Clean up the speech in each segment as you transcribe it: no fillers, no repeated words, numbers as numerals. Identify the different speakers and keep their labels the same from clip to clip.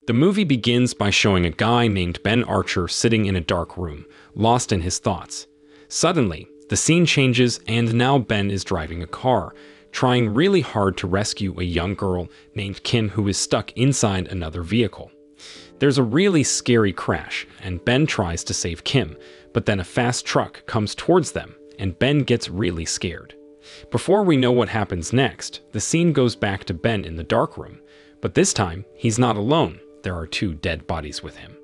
Speaker 1: The movie begins by showing a guy named Ben Archer sitting in a dark room, lost in his thoughts. Suddenly, the scene changes and now Ben is driving a car, trying really hard to rescue a young girl named Kim who is stuck inside another vehicle. There's a really scary crash, and Ben tries to save Kim, but then a fast truck comes towards them, and Ben gets really scared. Before we know what happens next, the scene goes back to Ben in the dark room, but this time, he's not alone. There are two dead bodies with him.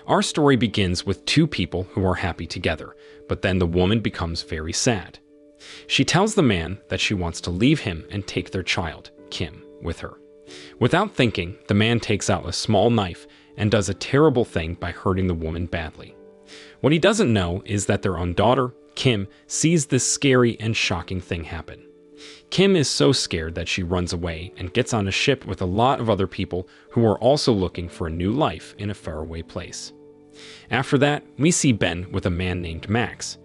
Speaker 1: Our story begins with two people who are happy together, but then the woman becomes very sad. She tells the man that she wants to leave him and take their child, Kim, with her. Without thinking, the man takes out a small knife and does a terrible thing by hurting the woman badly. What he doesn't know is that their own daughter, Kim, sees this scary and shocking thing happen. Kim is so scared that she runs away and gets on a ship with a lot of other people who are also looking for a new life in a faraway place. After that, we see Ben with a man named Max.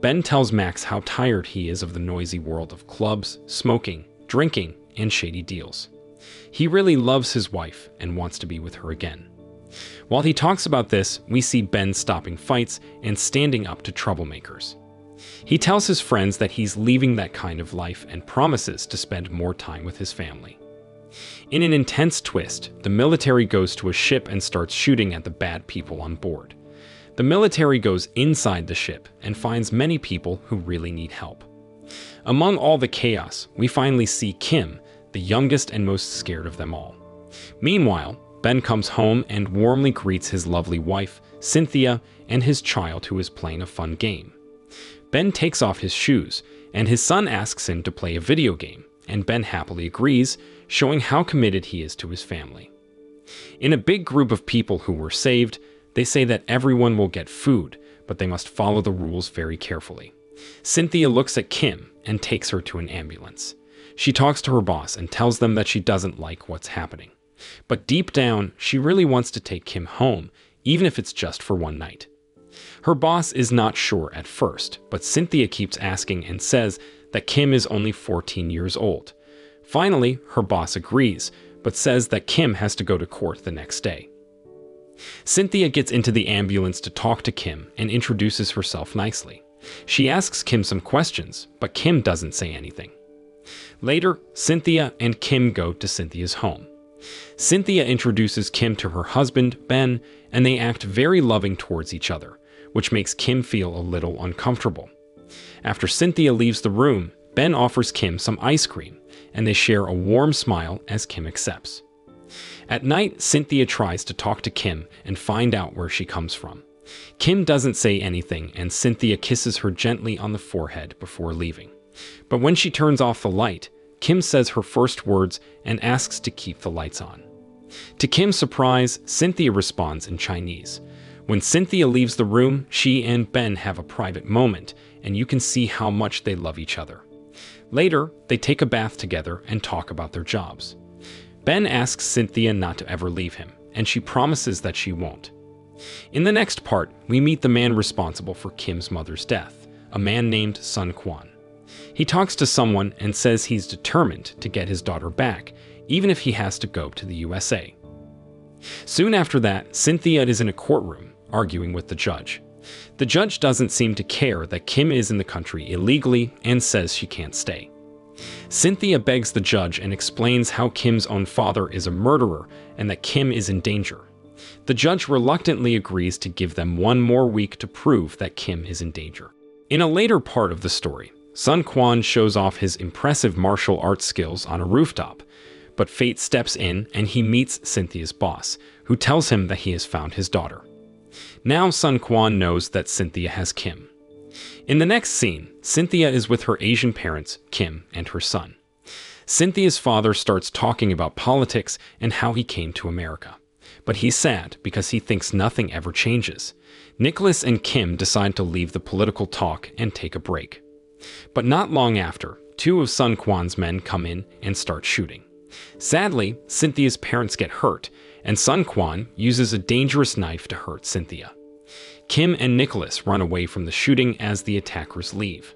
Speaker 1: Ben tells Max how tired he is of the noisy world of clubs, smoking, drinking, and shady deals. He really loves his wife and wants to be with her again. While he talks about this, we see Ben stopping fights and standing up to troublemakers. He tells his friends that he's leaving that kind of life and promises to spend more time with his family. In an intense twist, the military goes to a ship and starts shooting at the bad people on board. The military goes inside the ship and finds many people who really need help. Among all the chaos, we finally see Kim, the youngest and most scared of them all. Meanwhile, Ben comes home and warmly greets his lovely wife, Cynthia, and his child who is playing a fun game. Ben takes off his shoes, and his son asks him to play a video game, and Ben happily agrees, showing how committed he is to his family. In a big group of people who were saved, they say that everyone will get food, but they must follow the rules very carefully. Cynthia looks at Kim and takes her to an ambulance. She talks to her boss and tells them that she doesn't like what's happening. But deep down, she really wants to take Kim home, even if it's just for one night. Her boss is not sure at first, but Cynthia keeps asking and says that Kim is only 14 years old. Finally, her boss agrees, but says that Kim has to go to court the next day. Cynthia gets into the ambulance to talk to Kim and introduces herself nicely. She asks Kim some questions, but Kim doesn't say anything. Later, Cynthia and Kim go to Cynthia's home. Cynthia introduces Kim to her husband, Ben, and they act very loving towards each other, which makes Kim feel a little uncomfortable. After Cynthia leaves the room, Ben offers Kim some ice cream, and they share a warm smile as Kim accepts. At night, Cynthia tries to talk to Kim and find out where she comes from. Kim doesn't say anything, and Cynthia kisses her gently on the forehead before leaving. But when she turns off the light, Kim says her first words and asks to keep the lights on. To Kim's surprise, Cynthia responds in Chinese. When Cynthia leaves the room, she and Ben have a private moment, and you can see how much they love each other. Later, they take a bath together and talk about their jobs. Ben asks Cynthia not to ever leave him, and she promises that she won't. In the next part, we meet the man responsible for Kim's mother's death, a man named Sun Quan. He talks to someone and says he's determined to get his daughter back, even if he has to go to the USA. Soon after that, Cynthia is in a courtroom, arguing with the judge. The judge doesn't seem to care that Kim is in the country illegally and says she can't stay. Cynthia begs the judge and explains how Kim's own father is a murderer and that Kim is in danger. The judge reluctantly agrees to give them one more week to prove that Kim is in danger. In a later part of the story, Sun Quan shows off his impressive martial arts skills on a rooftop, but fate steps in and he meets Cynthia's boss, who tells him that he has found his daughter. Now Sun Quan knows that Cynthia has Kim. In the next scene, Cynthia is with her Asian parents, Kim, and her son. Cynthia's father starts talking about politics and how he came to America. But he's sad because he thinks nothing ever changes. Nicholas and Kim decide to leave the political talk and take a break. But not long after, two of Sun Quan's men come in and start shooting. Sadly, Cynthia's parents get hurt, and Sun Quan uses a dangerous knife to hurt Cynthia. Kim and Nicholas run away from the shooting as the attackers leave.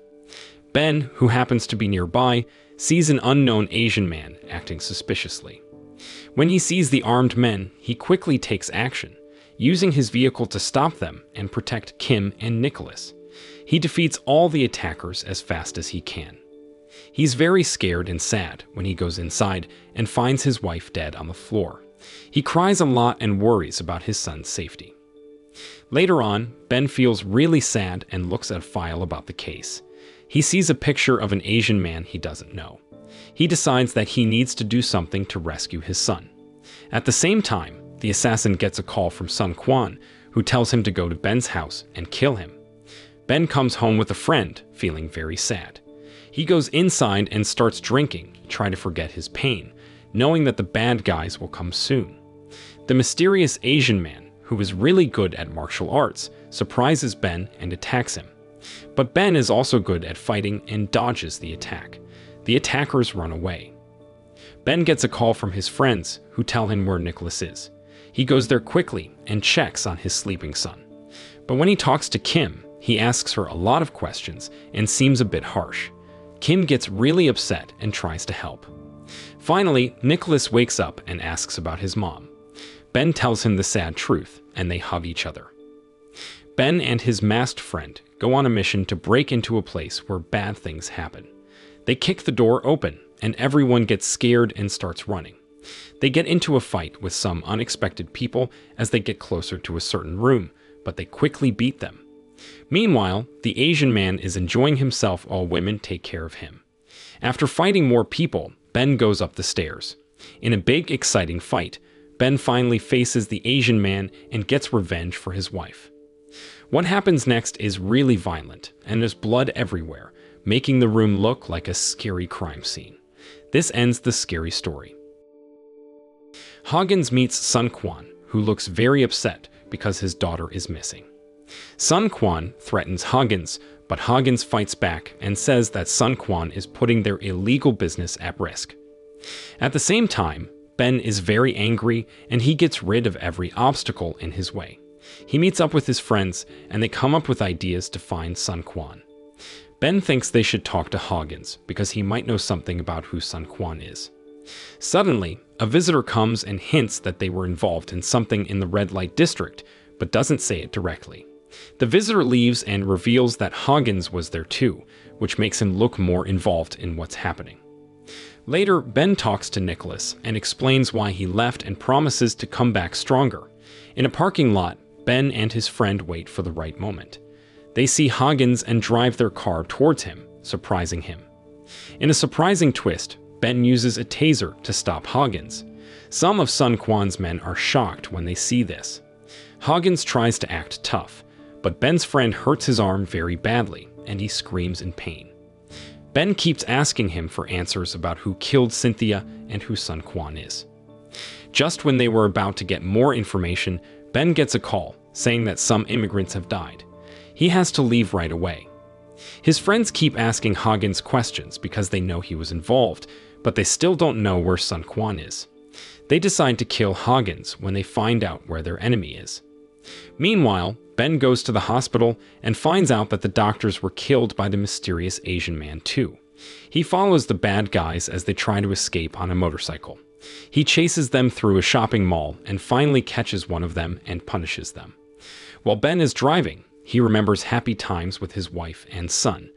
Speaker 1: Ben, who happens to be nearby, sees an unknown Asian man acting suspiciously. When he sees the armed men, he quickly takes action, using his vehicle to stop them and protect Kim and Nicholas. He defeats all the attackers as fast as he can. He's very scared and sad when he goes inside and finds his wife dead on the floor. He cries a lot and worries about his son's safety. Later on, Ben feels really sad and looks at a file about the case. He sees a picture of an Asian man he doesn't know. He decides that he needs to do something to rescue his son. At the same time, the assassin gets a call from Sun Quan, who tells him to go to Ben's house and kill him. Ben comes home with a friend, feeling very sad. He goes inside and starts drinking, trying to forget his pain, knowing that the bad guys will come soon. The mysterious Asian man, who is really good at martial arts, surprises Ben and attacks him. But Ben is also good at fighting and dodges the attack. The attackers run away. Ben gets a call from his friends, who tell him where Nicholas is. He goes there quickly and checks on his sleeping son. But when he talks to Kim, he asks her a lot of questions and seems a bit harsh. Kim gets really upset and tries to help. Finally, Nicholas wakes up and asks about his mom. Ben tells him the sad truth, and they hug each other. Ben and his masked friend go on a mission to break into a place where bad things happen. They kick the door open, and everyone gets scared and starts running. They get into a fight with some unexpected people as they get closer to a certain room, but they quickly beat them. Meanwhile, the Asian man is enjoying himself while women take care of him. After fighting more people, Ben goes up the stairs. In a big, exciting fight, Ben finally faces the Asian man and gets revenge for his wife. What happens next is really violent, and there's blood everywhere, making the room look like a scary crime scene. This ends the scary story. Hoggins meets Sun Quan, who looks very upset because his daughter is missing. Sun Quan threatens Hoggins, but Hoggins fights back and says that Sun Quan is putting their illegal business at risk. At the same time, Ben is very angry and he gets rid of every obstacle in his way. He meets up with his friends and they come up with ideas to find Sun Quan. Ben thinks they should talk to Hoggins because he might know something about who Sun Quan is. Suddenly, a visitor comes and hints that they were involved in something in the red light district, but doesn't say it directly. The visitor leaves and reveals that Hoggins was there too, which makes him look more involved in what's happening. Later, Ben talks to Nicholas and explains why he left and promises to come back stronger. In a parking lot, Ben and his friend wait for the right moment. They see Hoggins and drive their car towards him, surprising him. In a surprising twist, Ben uses a taser to stop Hoggins. Some of Sun Quan's men are shocked when they see this. Hoggins tries to act tough, but Ben's friend hurts his arm very badly, and he screams in pain. Ben keeps asking him for answers about who killed Cynthia and who Sun Quan is. Just when they were about to get more information, Ben gets a call saying that some immigrants have died. He has to leave right away. His friends keep asking Hoggins questions because they know he was involved, but they still don't know where Sun Quan is. They decide to kill Hoggins when they find out where their enemy is. Meanwhile, Ben goes to the hospital and finds out that the doctors were killed by the mysterious Asian man too. He follows the bad guys as they try to escape on a motorcycle. He chases them through a shopping mall and finally catches one of them and punishes them. While Ben is driving, he remembers happy times with his wife and son,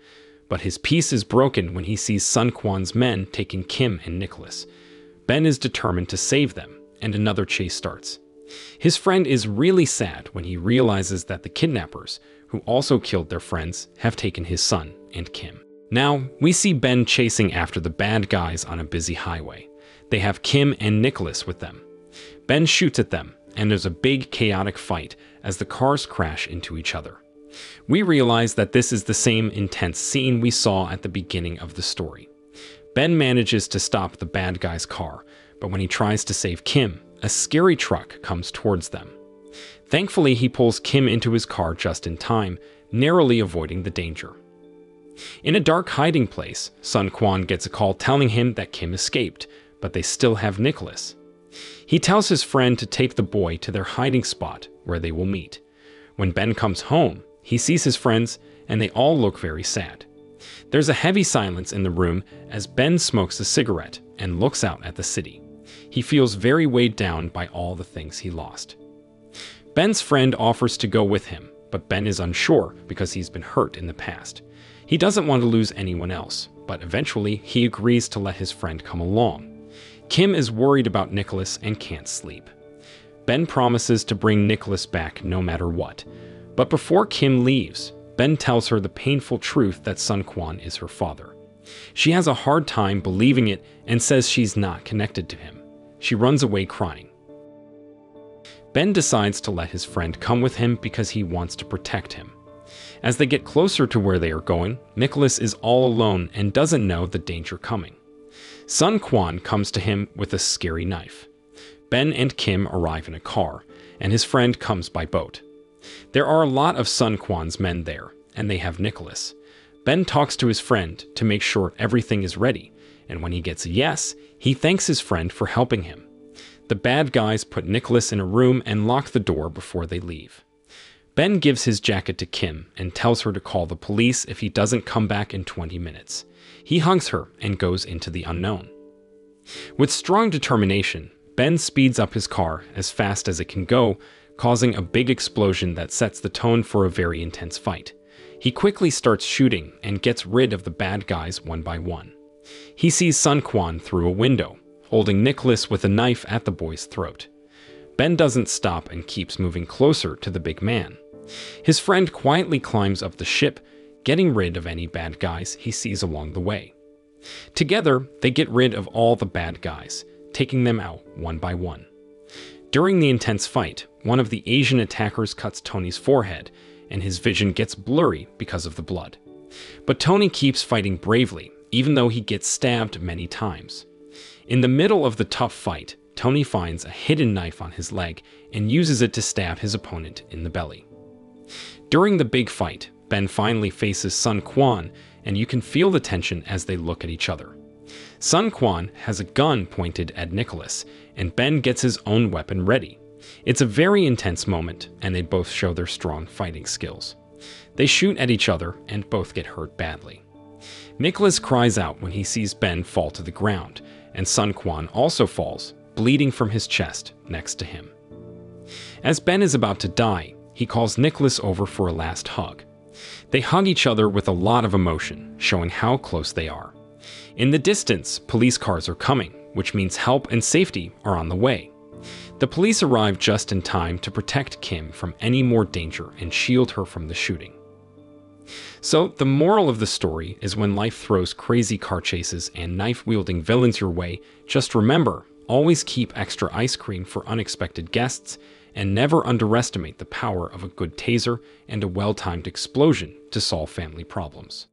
Speaker 1: but his peace is broken when he sees Sun Quan's men taking Kim and Nicholas. Ben is determined to save them, and another chase starts. His friend is really sad when he realizes that the kidnappers, who also killed their friends, have taken his son and Kim. Now, we see Ben chasing after the bad guys on a busy highway. They have Kim and Nicholas with them. Ben shoots at them, and there's a big chaotic fight as the cars crash into each other. We realize that this is the same intense scene we saw at the beginning of the story. Ben manages to stop the bad guy's car, but when he tries to save Kim, a scary truck comes towards them. Thankfully, he pulls Kim into his car just in time, narrowly avoiding the danger. In a dark hiding place, Sun Quan gets a call telling him that Kim escaped, but they still have Nicholas. He tells his friend to take the boy to their hiding spot where they will meet. When Ben comes home, he sees his friends, and they all look very sad. There's a heavy silence in the room as Ben smokes a cigarette and looks out at the city. He feels very weighed down by all the things he lost. Ben's friend offers to go with him, but Ben is unsure because he's been hurt in the past. He doesn't want to lose anyone else, but eventually he agrees to let his friend come along. Kim is worried about Nicholas and can't sleep. Ben promises to bring Nicholas back no matter what, but before Kim leaves, Ben tells her the painful truth that Sun Quan is her father. She has a hard time believing it and says she's not connected to him. She runs away crying. Ben decides to let his friend come with him because he wants to protect him. As they get closer to where they are going, Nicholas is all alone and doesn't know the danger coming. Sun Quan comes to him with a scary knife. Ben and Kim arrive in a car, and his friend comes by boat. There are a lot of Sun Quan's men there, and they have Nicholas. Ben talks to his friend to make sure everything is ready, and when he gets a yes, he thanks his friend for helping him. The bad guys put Nicholas in a room and lock the door before they leave. Ben gives his jacket to Kim and tells her to call the police if he doesn't come back in 20 minutes. He hugs her and goes into the unknown. With strong determination, Ben speeds up his car as fast as it can go, causing a big explosion that sets the tone for a very intense fight. He quickly starts shooting and gets rid of the bad guys one by one. He sees Sun Quan through a window, holding Nicholas with a knife at the boy's throat. Ben doesn't stop and keeps moving closer to the big man. His friend quietly climbs up the ship, getting rid of any bad guys he sees along the way. Together, they get rid of all the bad guys, taking them out one by one. During the intense fight, one of the Asian attackers cuts Tony's forehead, and his vision gets blurry because of the blood. But Tony keeps fighting bravely, even though he gets stabbed many times. In the middle of the tough fight, Tony finds a hidden knife on his leg and uses it to stab his opponent in the belly. During the big fight, Ben finally faces Sun Quan, and you can feel the tension as they look at each other. Sun Quan has a gun pointed at Nicholas, and Ben gets his own weapon ready. It's a very intense moment, and they both show their strong fighting skills. They shoot at each other, and both get hurt badly. Nicholas cries out when he sees Ben fall to the ground, and Sun Quan also falls, bleeding from his chest, next to him. As Ben is about to die, he calls Nicholas over for a last hug. They hug each other with a lot of emotion, showing how close they are. In the distance, police cars are coming, which means help and safety are on the way. The police arrive just in time to protect Kim from any more danger and shield her from the shooting. So, the moral of the story is when life throws crazy car chases and knife-wielding villains your way, just remember, always keep extra ice cream for unexpected guests, and never underestimate the power of a good taser and a well-timed explosion to solve family problems.